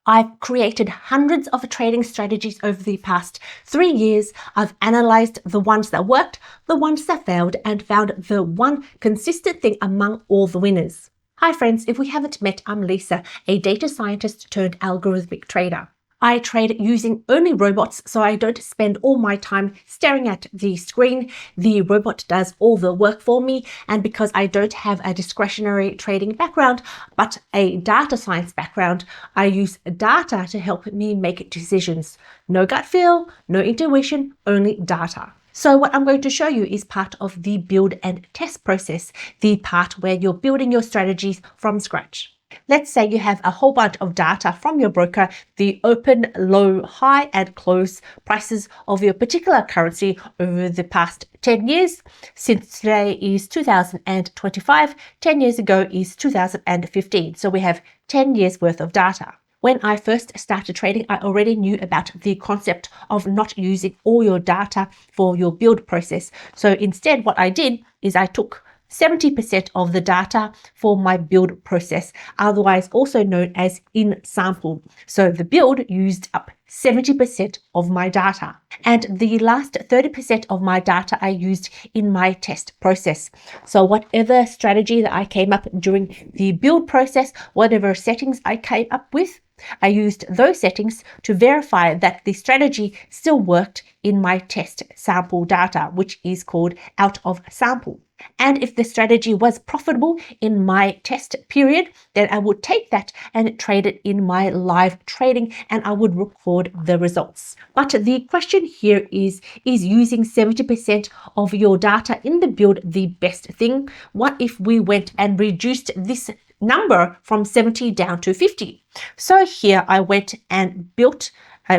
I've created hundreds of trading strategies over the past 3 years. I've analyzed the ones that worked, the ones that failed, and found the one consistent thing among all the winners. Hi friends, if we haven't met, I'm Lisa, a data scientist turned algorithmic trader. I trade using only robots, so I don't spend all my time staring at the screen. The robot does all the work for me, and because I don't have a discretionary trading background, but a data science background, I use data to help me make decisions. No gut feel, no intuition, only data. So what I'm going to show you is part of the build and test process, the part where you're building your strategies from scratch. Let's say you have a whole bunch of data from your broker, the open, low, high, and close prices of your particular currency over the past 10 years. Since today is 2025, 10 years ago is 2015. So we have 10 years worth of data. When I first started trading, I already knew about the concept of not using all your data for your build process. So instead, what I did is I took 70% of the data for my build process, otherwise also known as in sample. So the build used up 70% of my data, and the last 30% of my data I used in my test process. So whatever strategy that I came up during the build process, whatever settings I came up with, I used those settings to verify that the strategy still worked in my test sample data, which is called out of sample. And if the strategy was profitable in my test period, then I would take that and trade it in my live trading, and I would record the results. But the question here is using 70% of your data in the build the best thing? What if we went and reduced this number from 70 down to 50? So here I went and built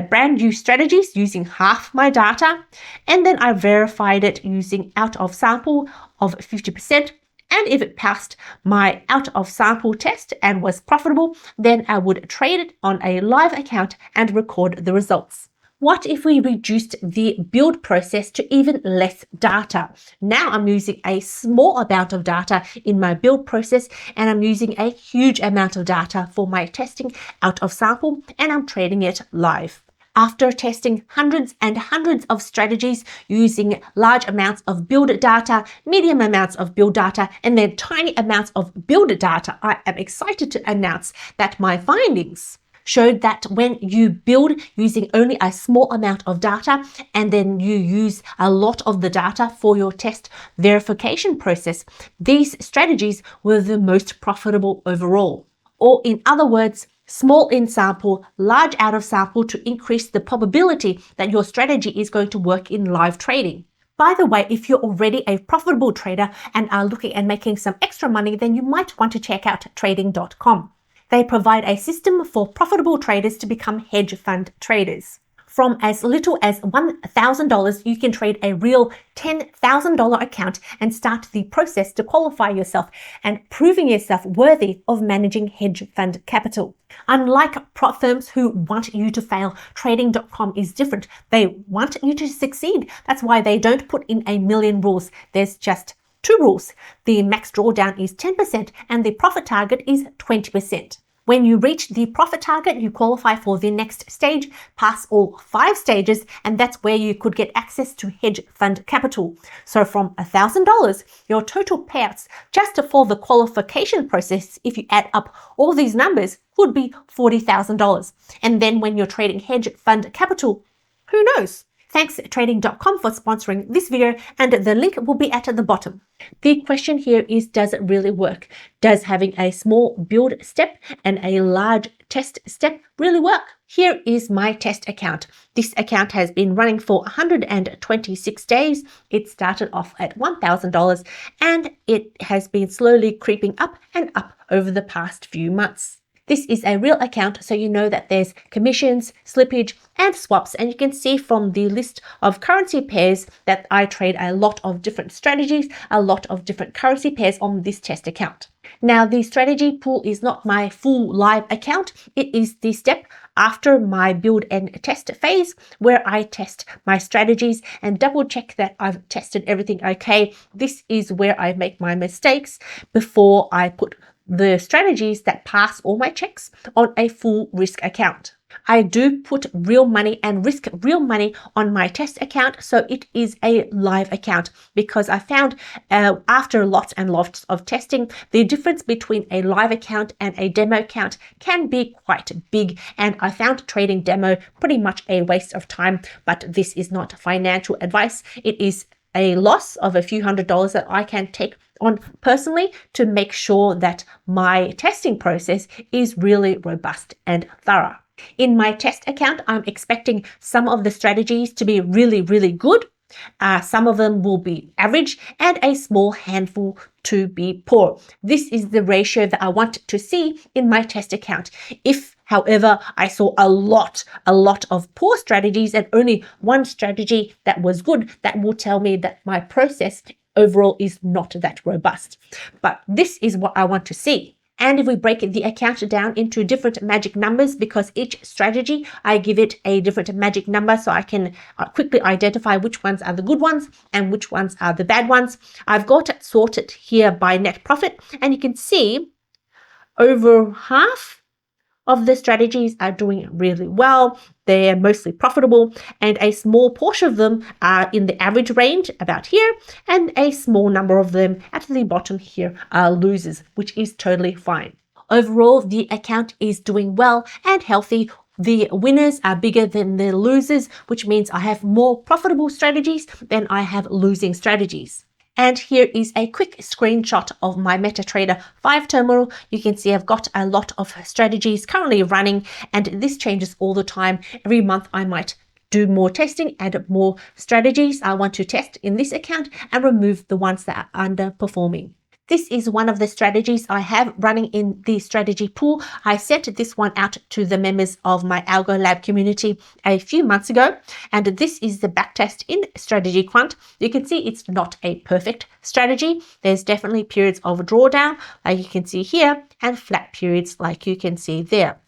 brand new strategies using half my data, and then I verified it using out of sample of 50%. And if it passed my out of sample test and was profitable, then I would trade it on a live account and record the results. What if we reduced the build process to even less data? Now I'm using a small amount of data in my build process, and I'm using a huge amount of data for my testing out of sample, and I'm trading it live. After testing hundreds and hundreds of strategies using large amounts of build data, medium amounts of build data, and then tiny amounts of build data, I am excited to announce that my findings showed that when you build using only a small amount of data and then you use a lot of the data for your test verification process, these strategies were the most profitable overall. Or in other words, small in sample, large out of sample to increase the probability that your strategy is going to work in live trading. By the way, if you're already a profitable trader and are looking at making some extra money, then you might want to check out trading.com. They provide a system for profitable traders to become hedge fund traders. From as little as $1,000, you can trade a real $10,000 account and start the process to qualify yourself and proving yourself worthy of managing hedge fund capital. Unlike prop firms who want you to fail, trading.com is different. They want you to succeed. That's why they don't put in a million rules. There's just 2 rules. The max drawdown is 10% and the profit target is 20%. When you reach the profit target, you qualify for the next stage, pass all 5 stages, and that's where you could get access to hedge fund capital. So from $1,000, your total payouts just for the qualification process, if you add up all these numbers, could be $40,000. And then when you're trading hedge fund capital, who knows? Thanks trading.com for sponsoring this video, and the link will be at the bottom. The question here is, does it really work? Does having a small build step and a large test step really work? Here is my test account. This account has been running for 126 days. It started off at $1,000 and it has been slowly creeping up and up over the past few months. This is a real account, so you know that there's commissions, slippage, and swaps, and you can see from the list of currency pairs that I trade a lot of different strategies, a lot of different currency pairs on this test account. Now, the strategy pool is not my full live account. It is the step after my build and test phase where I test my strategies and double check that I've tested everything okay. This is where I make my mistakes before I put the strategies that pass all my checks on a full risk account. I do put real money and risk real money on my test account, so it is a live account, because I found after lots and lots of testing, the difference between a live account and a demo account can be quite big, and I found trading demo pretty much a waste of time. But this is not financial advice. It is a loss of a few $100s that I can take on personally to make sure that my testing process is really robust and thorough. In my test account, I'm expecting some of the strategies to be really, really good. Some of them will be average, and a small handful to be poor. This is the ratio that I want to see in my test account. If, however, I saw a lot of poor strategies and only one strategy that was good, that will tell me that my process overall is not that robust. But this is what I want to see. And if we break the account down into different magic numbers, because each strategy, I give it a different magic number so I can quickly identify which ones are the good ones and which ones are the bad ones. I've got it sorted here by net profit, and you can see over half of the strategies are doing really well. They're mostly profitable, and a small portion of them are in the average range about here, and a small number of them at the bottom here are losers, which is totally fine. Overall, the account is doing well and healthy. The winners are bigger than the losers, which means I have more profitable strategies than I have losing strategies. And here is a quick screenshot of my MetaTrader 5 terminal. You can see I've got a lot of strategies currently running, and this changes all the time. Every month I might do more testing, add more strategies I want to test in this account, and remove the ones that are underperforming. This is one of the strategies I have running in the strategy pool. I sent this one out to the members of my Algo Lab community a few months ago, and this is the backtest in Strategy Quant. You can see it's not a perfect strategy. There's definitely periods of drawdown, like you can see here, and flat periods like you can see there.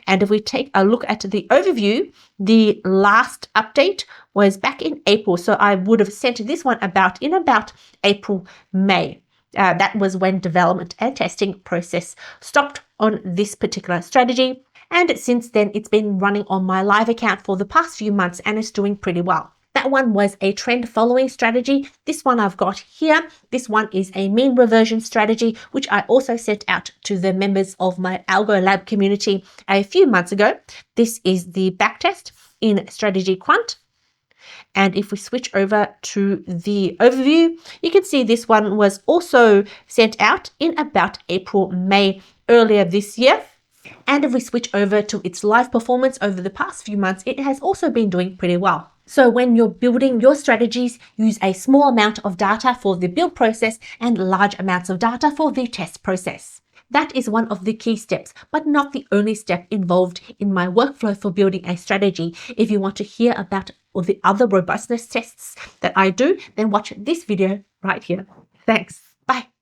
And if we take a look at the overview, the last update was back in April. So I would have sent this one in about April, May. That was when development and testing process stopped on this particular strategy. And since then, it's been running on my live account for the past few months, and it's doing pretty well. That one was a trend following strategy. This one I've got here. This one is a mean reversion strategy, which I also sent out to the members of my Algo Lab community a few months ago. This is the backtest in Strategy Quant. And if we switch over to the overview, you can see this one was also sent out in about April, May earlier this year. And if we switch over to its live performance over the past few months, it has also been doing pretty well. So when you're building your strategies, use a small amount of data for the build process and large amounts of data for the test process. That is one of the key steps, but not the only step involved in my workflow for building a strategy. If you want to hear about all the other robustness tests that I do, then watch this video right here. Thanks. Bye.